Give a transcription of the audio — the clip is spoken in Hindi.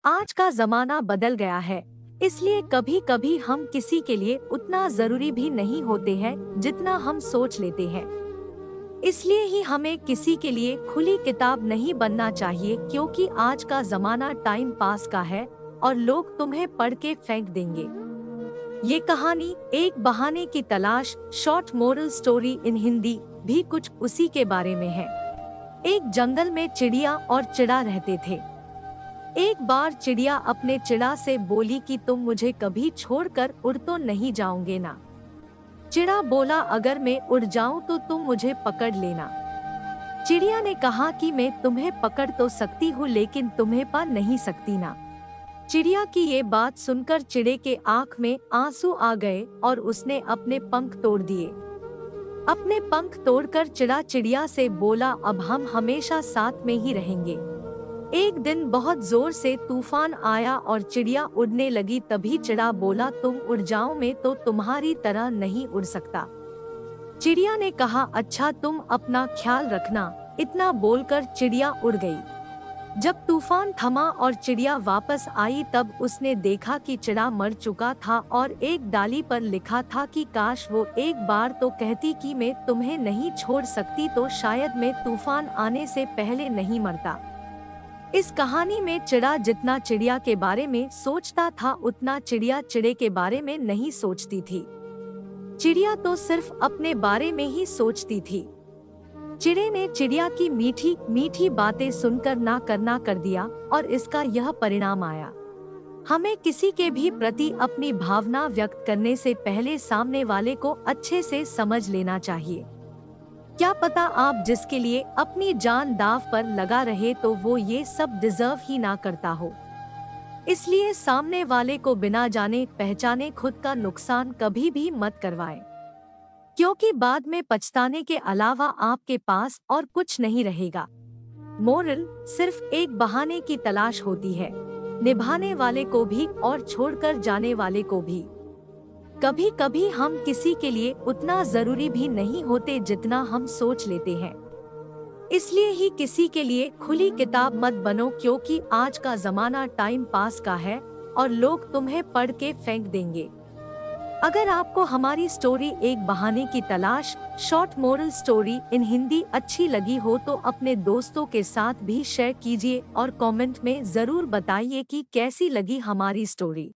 आज का जमाना बदल गया है, इसलिए कभी कभी हम किसी के लिए उतना जरूरी भी नहीं होते हैं जितना हम सोच लेते हैं। इसलिए ही हमें किसी के लिए खुली किताब नहीं बनना चाहिए, क्योंकि आज का जमाना टाइम पास का है और लोग तुम्हें पढ़ के फेंक देंगे। ये कहानी एक बहाने की तलाश, short moral story in Hindi, भी कुछ उसी के बारे में है। एक जंगल में चिड़िया और चिड़ा रहते थे। एक बार चिड़िया अपने चिड़ा से बोली कि तुम मुझे कभी छोड़कर उड़ तो नहीं जाओगे ना। चिड़ा बोला, अगर मैं उड़ जाऊं तो तुम मुझे पकड़ लेना। चिड़िया ने कहा कि मैं तुम्हें पकड़ तो सकती हूँ, लेकिन तुम्हें पा नहीं सकती ना। चिड़िया की ये बात सुनकर चिड़े के आंख में आंसू आ गए और उसने अपने पंख तोड़ दिए। अपने पंख तोड़कर चिड़ा चिड़िया से बोला, अब हम हमेशा साथ में ही रहेंगे। एक दिन बहुत जोर से तूफान आया और चिड़िया उड़ने लगी। तभी चिड़ा बोला, तुम उड़ जाओ, मैं तो तुम्हारी तरह नहीं उड़ सकता। चिड़िया ने कहा, अच्छा तुम अपना ख्याल रखना। इतना बोलकर चिड़िया उड़ गई। जब तूफान थमा और चिड़िया वापस आई, तब उसने देखा कि चिड़ा मर चुका था और एक डाली पर लिखा था कि काश वो एक बार तो कहती कि मैं तुम्हें नहीं छोड़ सकती, तो शायद मैं तूफान आने से पहले नहीं मरता। इस कहानी में चिड़ा जितना चिड़िया के बारे में सोचता था, उतना चिड़िया चिड़े के बारे में नहीं सोचती थी। चिड़िया तो सिर्फ अपने बारे में ही सोचती थी। चिड़े ने चिड़िया की मीठी मीठी बातें सुनकर ना करना कर दिया और इसका यह परिणाम आया। हमें किसी के भी प्रति अपनी भावना व्यक्त करने से पहले सामने वाले को अच्छे से समझ लेना चाहिए। क्या पता आप जिसके लिए अपनी जान दांव पर लगा रहे तो वो ये सब डिजर्व ही ना करता हो। इसलिए सामने वाले को बिना जाने पहचाने खुद का नुकसान कभी भी मत करवाएं, क्योंकि बाद में पछताने के अलावा आपके पास और कुछ नहीं रहेगा। मोरल, सिर्फ एक बहाने की तलाश होती है, निभाने वाले को भी और छोड़कर जाने वाले को भी। कभी कभी हम किसी के लिए उतना जरूरी भी नहीं होते जितना हम सोच लेते हैं। इसलिए ही किसी के लिए खुली किताब मत बनो, क्योंकि आज का जमाना टाइम पास का है और लोग तुम्हें पढ़ के फेंक देंगे। अगर आपको हमारी स्टोरी एक बहाने की तलाश, short moral story in Hindi अच्छी लगी हो तो अपने दोस्तों के साथ भी शेयर कीजिए और कमेंट में जरूर बताइए कि कैसी लगी हमारी स्टोरी।